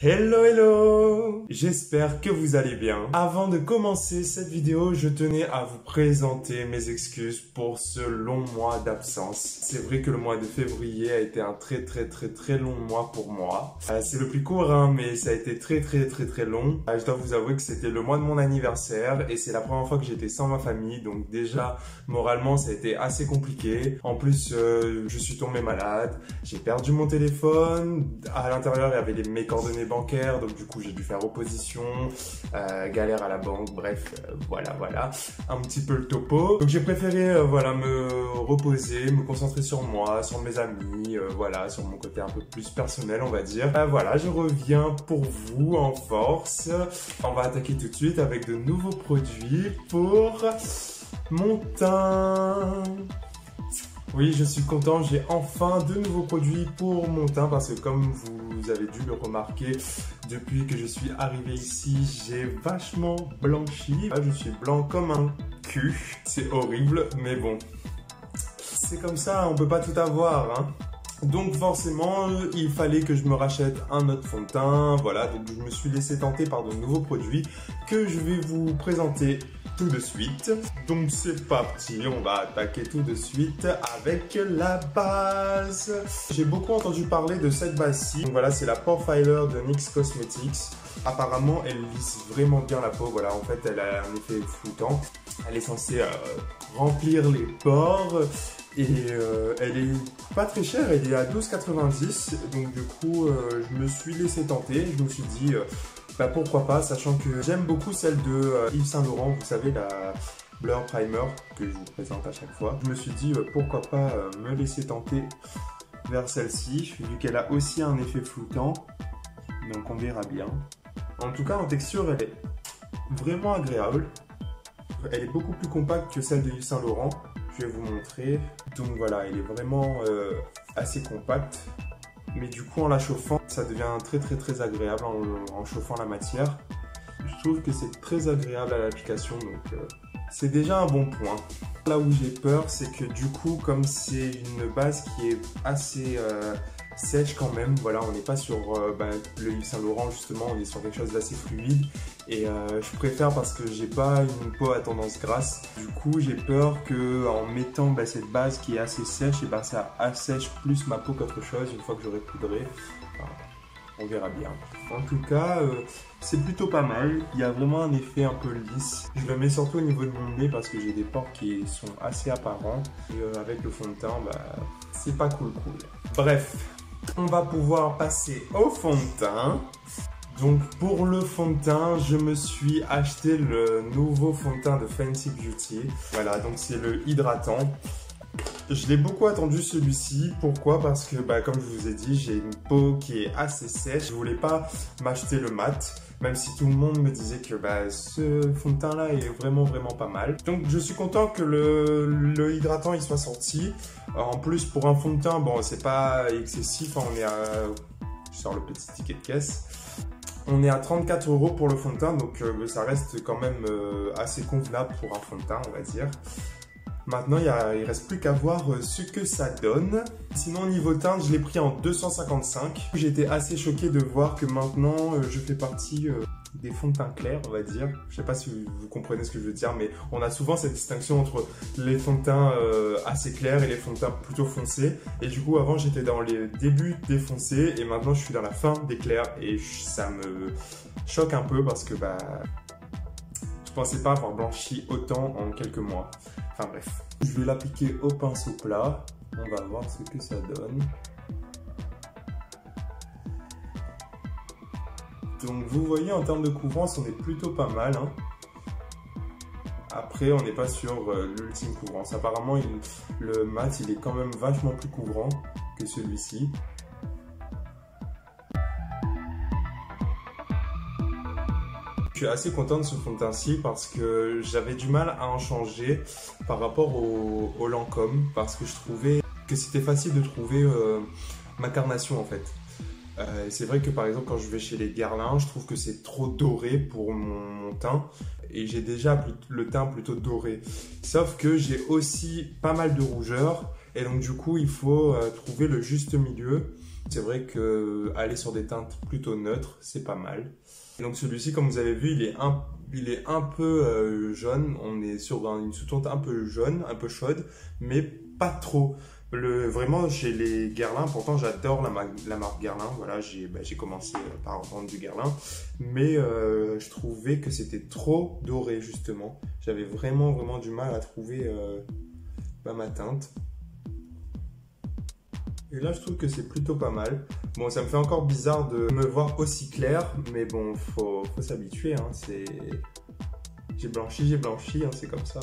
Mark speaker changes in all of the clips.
Speaker 1: Hello hello! J'espère que vous allez bien. Avant de commencer cette vidéo, je tenais à vous présenter mes excuses pour ce long mois d'absence. C'est vrai que le mois de février a été un très long mois pour moi. C'est le plus court hein, mais ça a été très long. Je dois vous avouer que c'était le mois de mon anniversaire et c'est la première fois que j'étais sans ma famille, donc déjà moralement ça a été assez compliqué. En plus je suis tombé malade, j'ai perdu mon téléphone, à l'intérieur il y avait mes coordonnées bancaire, donc du coup j'ai dû faire opposition, galère à la banque, bref, voilà, un petit peu le topo. Donc j'ai préféré voilà, me reposer, me concentrer sur moi, sur mes amis, voilà, sur mon côté un peu plus personnel on va dire. Voilà, je reviens pour vous en force. On va attaquer tout de suite avec de nouveaux produits pour mon teint. Oui, je suis content, j'ai enfin de nouveaux produits pour mon teint parce que comme vous avez dû le remarquer, depuis que je suis arrivé ici, j'ai vachement blanchi. Je suis blanc comme un cul, c'est horrible, mais bon, c'est comme ça, on peut pas tout avoir, hein. Donc forcément, il fallait que je me rachète un autre fond de teint, voilà, donc je me suis laissé tenter par de nouveaux produits que je vais vous présenter tout de suite. Donc c'est parti, on va attaquer tout de suite avec la base. J'ai beaucoup entendu parler de cette base-ci. Donc voilà, c'est la Pore Filer de NYX Cosmetics. Apparemment, elle lisse vraiment bien la peau. Voilà, en fait, elle a un effet floutant. Elle est censée remplir les pores. Et elle est pas très chère, elle est à 12,90 €. Donc du coup, je me suis laissé tenter. Je me suis dit, bah pourquoi pas, sachant que j'aime beaucoup celle de Yves Saint Laurent, vous savez, la Blur Primer que je vous présente à chaque fois. Je me suis dit, pourquoi pas me laisser tenter vers celle-ci, vu qu'elle a aussi un effet floutant. Donc on verra bien. En tout cas, en texture, elle est vraiment agréable. Elle est beaucoup plus compacte que celle de Yves Saint Laurent. Je vais vous montrer. Donc voilà, elle est vraiment assez compacte. Mais du coup, en la chauffant, ça devient très agréable en chauffant la matière. Je trouve que c'est très agréable à l'application, donc c'est déjà un bon point. Là où j'ai peur, c'est que du coup, comme c'est une base qui est assez sèche quand même, voilà, on n'est pas sur le Yves Saint Laurent justement, on est sur quelque chose d'assez fluide. Et je préfère parce que j'ai pas une peau à tendance grasse. Du coup, j'ai peur que en mettant cette base qui est assez sèche, et ça assèche plus ma peau qu'autre chose une fois que j'aurai poudré. Enfin, on verra bien. En tout cas, c'est plutôt pas mal. Il y a vraiment un effet un peu lisse. Je le mets surtout au niveau de mon nez parce que j'ai des pores qui sont assez apparents. Et avec le fond de teint, c'est pas cool. Bref, on va pouvoir passer au fond de teint. Donc pour le fond de teint, je me suis acheté le nouveau fond de teint de Fenty Beauty. Voilà, donc c'est le hydratant. Je l'ai beaucoup attendu celui-ci. Pourquoi? Parce que comme je vous ai dit, j'ai une peau qui est assez sèche. Je voulais pas m'acheter le mat, même si tout le monde me disait que ce fond de teint là est vraiment pas mal. Donc je suis content que le hydratant il soit sorti. En plus pour un fond de teint, bon c'est pas excessif, on est à... Je sors le petit ticket de caisse. On est à 34 € pour le fond de teint, donc ça reste quand même assez convenable pour un fond de teint, on va dire. Maintenant, il reste plus qu'à voir ce que ça donne. Sinon, niveau teinte, je l'ai pris en 255. J'étais assez choqué de voir que maintenant, je fais partie des fonds de teint clairs, on va dire. Je sais pas si vous comprenez ce que je veux dire, mais on a souvent cette distinction entre les fonds de teint assez clairs et les fonds de teint plutôt foncés. Et du coup, avant, j'étais dans les débuts des foncés et maintenant, je suis dans la fin des clairs. Et ça me choque un peu parce que je pensais pas avoir blanchi autant en quelques mois. Enfin bref. Je vais l'appliquer au pinceau plat. On va voir ce que ça donne. Donc vous voyez, en termes de couvrance, on est plutôt pas mal. Hein. Après, on n'est pas sur l'ultime couvrance. Apparemment, le mat, il est quand même vachement plus couvrant que celui-ci. Je suis assez content de ce fond de teint-ci parce que j'avais du mal à en changer par rapport au Lancôme parce que je trouvais que c'était facile de trouver ma carnation en fait. C'est vrai que par exemple quand je vais chez les Guerlain, je trouve que c'est trop doré pour mon teint et j'ai déjà le teint plutôt doré. Sauf que j'ai aussi pas mal de rougeur et donc du coup il faut trouver le juste milieu. C'est vrai que aller sur des teintes plutôt neutres, c'est pas mal. Et donc celui-ci, comme vous avez vu, il est un peu jaune. On est sur une sous-teinte un peu jaune, un peu chaude, mais pas trop. Vraiment, chez les Guerlain, pourtant j'adore la marque Guerlain. Voilà, j'ai commencé par vendre du Guerlain, mais je trouvais que c'était trop doré justement. J'avais vraiment du mal à trouver ma teinte. Et là, je trouve que c'est plutôt pas mal. Bon, ça me fait encore bizarre de me voir aussi clair, mais bon, faut s'habituer. Hein. J'ai blanchi, hein, c'est comme ça.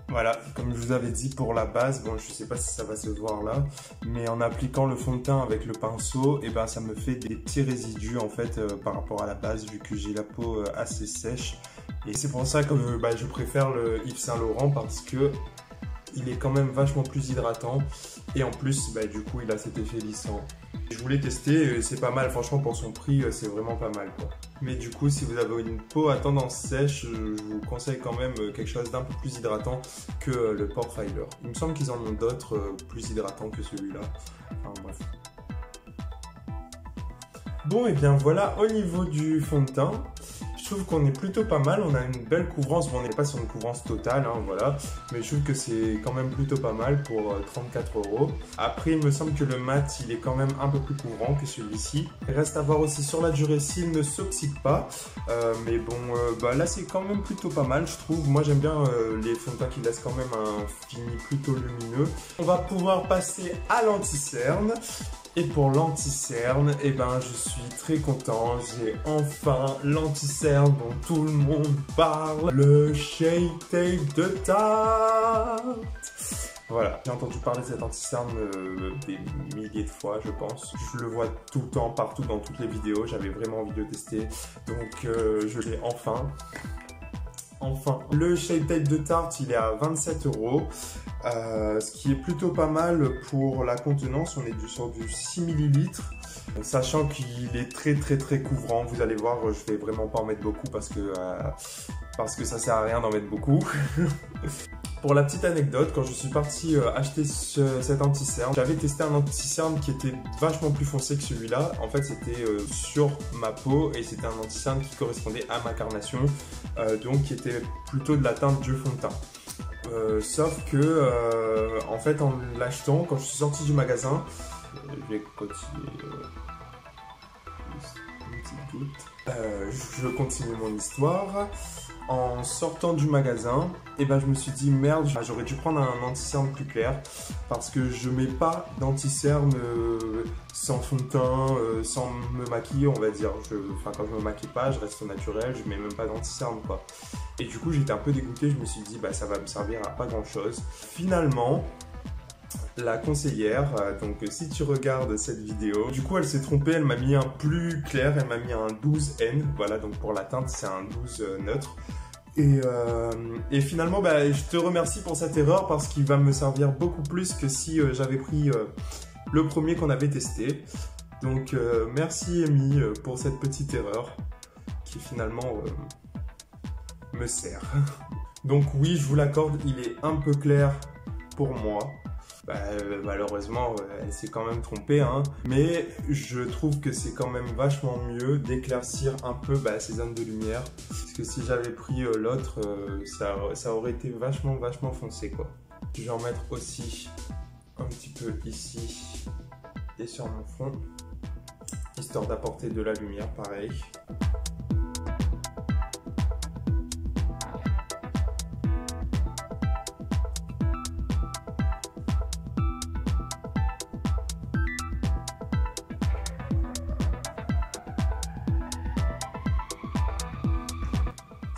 Speaker 1: Voilà, comme je vous avais dit pour la base, bon, je sais pas si ça va se voir là, mais en appliquant le fond de teint avec le pinceau, et ben ça me fait des petits résidus en fait par rapport à la base, vu que j'ai la peau assez sèche. Et c'est pour ça que je préfère le Yves Saint Laurent, parce que il est quand même vachement plus hydratant, et en plus du coup il a cet effet lissant. Je voulais tester, c'est pas mal, franchement pour son prix c'est vraiment pas mal quoi. Mais du coup, si vous avez une peau à tendance sèche, je vous conseille quand même quelque chose d'un peu plus hydratant que le Pore Filer. Il me semble qu'ils en ont d'autres plus hydratants que celui-là. Enfin bref. Bon, et bien voilà, au niveau du fond de teint, je trouve qu'on est plutôt pas mal. On a une belle couvrance. Bon, on n'est pas sur une couvrance totale, hein, voilà. Mais je trouve que c'est quand même plutôt pas mal pour 34 €. Après, il me semble que le mat, il est quand même un peu plus couvrant que celui-ci. Il reste à voir aussi sur la durée s'il ne s'oxyde pas. Mais bon, là, c'est quand même plutôt pas mal, je trouve. Moi, j'aime bien les fonds de teint qui laissent quand même un fini plutôt lumineux. On va pouvoir passer à l'anti-cerne. Et pour l'anti-cerne, je suis très content, j'ai enfin l'anti-cerne dont tout le monde parle, le Shape Tape de Tarte. Voilà, j'ai entendu parler de cet anti-cerne des milliers de fois, je pense. Je le vois tout le temps, partout, dans toutes les vidéos, j'avais vraiment envie de le tester, donc je l'ai enfin. Enfin, le Shape Tape de Tarte, il est à 27 €, ce qui est plutôt pas mal pour la contenance. On est sur du 6 ml, sachant qu'il est très couvrant. Vous allez voir, je vais vraiment pas en mettre beaucoup parce que ça sert à rien d'en mettre beaucoup. Pour la petite anecdote, quand je suis parti acheter cet anti-cerne, j'avais testé un anti-cerne qui était vachement plus foncé que celui-là. En fait, c'était sur ma peau et c'était un anti-cerne qui correspondait à ma carnation, donc qui était plutôt de la teinte du fond de teint. Sauf que, en fait, en l'achetant, quand je suis sorti du magasin, je vais continuer une petite goutte. Je continue mon histoire. En sortant du magasin, je me suis dit merde, j'aurais dû prendre un anti-cerne plus clair parce que je mets pas d'anti-cerne sans fond de teint, sans me maquiller, on va dire. Quand je me maquille pas, je reste au naturel, je mets même pas d'anti-cerne quoi. Et du coup, j'étais un peu dégoûté, je me suis dit ça va me servir à pas grand chose. Finalement, la conseillère, donc si tu regardes cette vidéo, du coup elle s'est trompée, elle m'a mis un plus clair, elle m'a mis un 12N, voilà, donc pour la teinte c'est un 12 neutre. Et finalement, je te remercie pour cette erreur parce qu'il va me servir beaucoup plus que si j'avais pris le premier qu'on avait testé. Donc merci Amy pour cette petite erreur qui finalement me sert. Donc oui, je vous l'accorde, il est un peu clair pour moi. Malheureusement, elle s'est quand même trompée, hein. Mais je trouve que c'est quand même vachement mieux d'éclaircir un peu ces zones de lumière. Parce que si j'avais pris l'autre, ça aurait été vachement foncé, quoi. Je vais en mettre aussi un petit peu ici et sur mon front, histoire d'apporter de la lumière, pareil.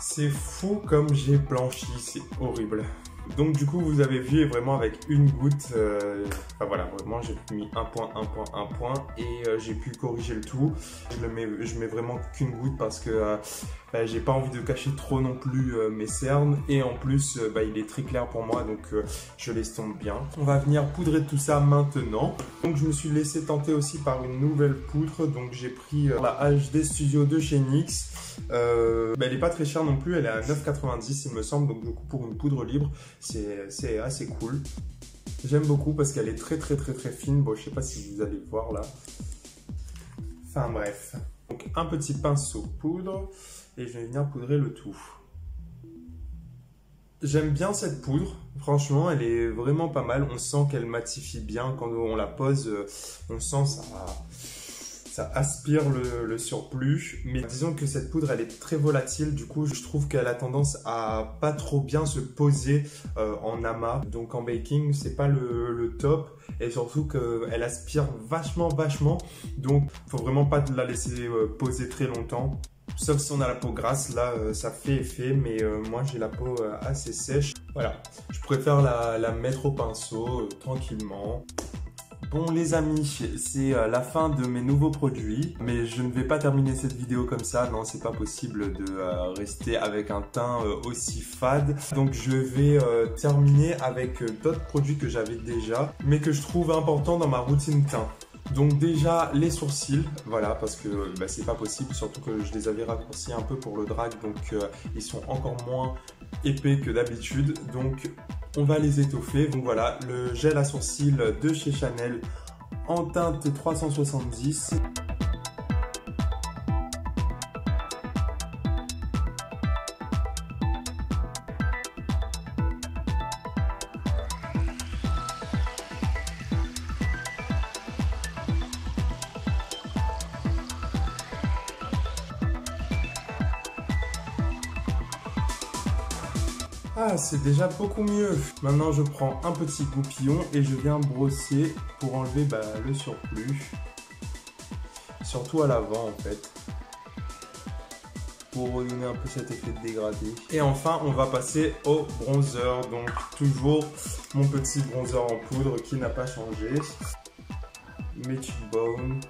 Speaker 1: C'est fou comme j'ai blanchi, c'est horrible. Donc du coup vous avez vu vraiment avec une goutte, voilà, vraiment j'ai mis un point et j'ai pu corriger le tout. Je mets vraiment qu'une goutte parce que j'ai pas envie de cacher trop non plus mes cernes et en plus il est très clair pour moi, donc je l'estompe bien. On va venir poudrer tout ça maintenant. Donc je me suis laissé tenter aussi par une nouvelle poudre, donc j'ai pris la HD Studio de chez NYX. Elle est pas très chère non plus, elle est à 9,90 il me semble, donc du coup pour une poudre libre c'est assez cool. J'aime beaucoup parce qu'elle est très fine. Bon, je sais pas si vous allez voir là. Enfin bref. Donc un petit pinceau poudre et je vais venir poudrer le tout. J'aime bien cette poudre, franchement elle est vraiment pas mal, on sent qu'elle matifie bien, quand on la pose, on sent ça aspire le surplus, mais disons que cette poudre elle est très volatile, du coup je trouve qu'elle a tendance à pas trop bien se poser en amas, donc en baking c'est pas le top, et surtout qu'elle aspire vachement, donc faut vraiment pas la laisser poser très longtemps. Sauf si on a la peau grasse, là ça fait effet, mais moi j'ai la peau assez sèche. Voilà, je préfère la mettre au pinceau tranquillement. Bon les amis, c'est la fin de mes nouveaux produits, mais je ne vais pas terminer cette vidéo comme ça, non c'est pas possible de rester avec un teint aussi fade. Donc je vais terminer avec d'autres produits que j'avais déjà, mais que je trouve importants dans ma routine teint. Donc déjà les sourcils, voilà, parce que c'est pas possible, surtout que je les avais raccourcis un peu pour le drag, donc ils sont encore moins épais que d'habitude, donc on va les étoffer. Donc voilà, le gel à sourcils de chez Chanel en teinte 370. Ah, c'est déjà beaucoup mieux. Maintenant, je prends un petit goupillon et je viens brosser pour enlever le surplus. Surtout à l'avant, en fait. Pour redonner un peu cet effet de dégradé. Et enfin, on va passer au bronzer. Donc, toujours mon petit bronzer en poudre qui n'a pas changé. Mes cheekbones.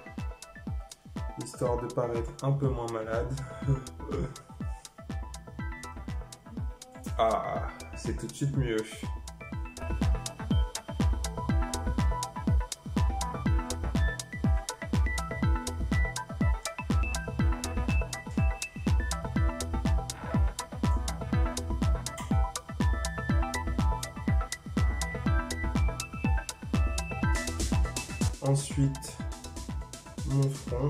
Speaker 1: Histoire de paraître un peu moins malade. Ah, c'est tout de suite mieux. Ensuite, mon front.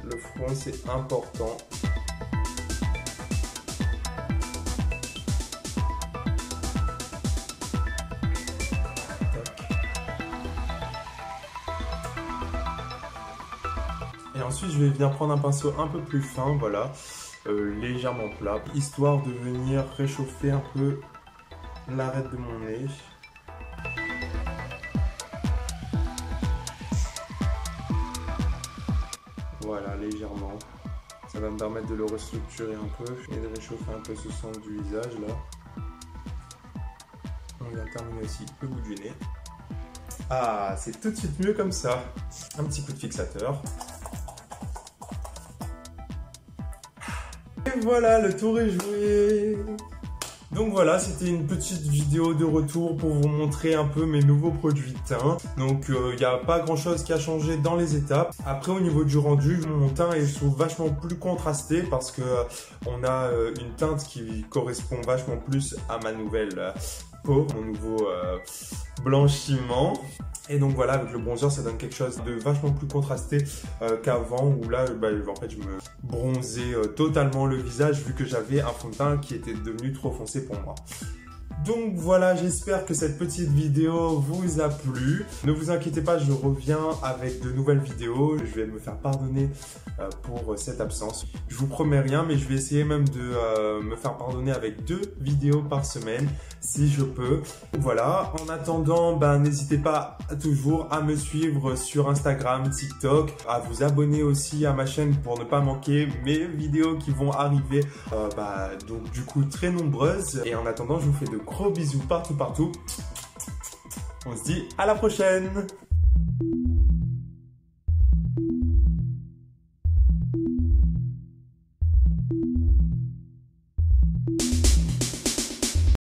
Speaker 1: Le front, c'est important. Et ensuite, je vais venir prendre un pinceau un peu plus fin, voilà, légèrement plat, histoire de venir réchauffer un peu l'arête de mon nez. Voilà, légèrement. Ça va me permettre de le restructurer un peu et de réchauffer un peu ce centre du visage, là. On vient terminer aussi le bout du nez. Ah, c'est tout de suite mieux comme ça. Un petit coup de fixateur. Et voilà, le tour est joué. Donc voilà, c'était une petite vidéo de retour pour vous montrer un peu mes nouveaux produits de teint. Donc il n'y a pas grand chose qui a changé dans les étapes. Après au niveau du rendu, mon teint est je trouve vachement plus contrasté parce que on a une teinte qui correspond vachement plus à ma nouvelle peau, mon nouveau blanchiment. Et donc voilà, avec le bronzer, ça donne quelque chose de vachement plus contrasté qu'avant, où là, en fait, je me bronzais totalement le visage vu que j'avais un fond de teint qui était devenu trop foncé pour moi. Donc voilà, j'espère que cette petite vidéo vous a plu. Ne vous inquiétez pas, je reviens avec de nouvelles vidéos. Je vais me faire pardonner pour cette absence. Je vous promets rien, mais je vais essayer même de me faire pardonner avec 2 vidéos par semaine, si je peux. Voilà, en attendant, n'hésitez pas toujours à me suivre sur Instagram, TikTok, à vous abonner aussi à ma chaîne pour ne pas manquer mes vidéos qui vont arriver, donc du coup très nombreuses. Et en attendant, je vous fais de gros bisous partout. On se dit à la prochaine.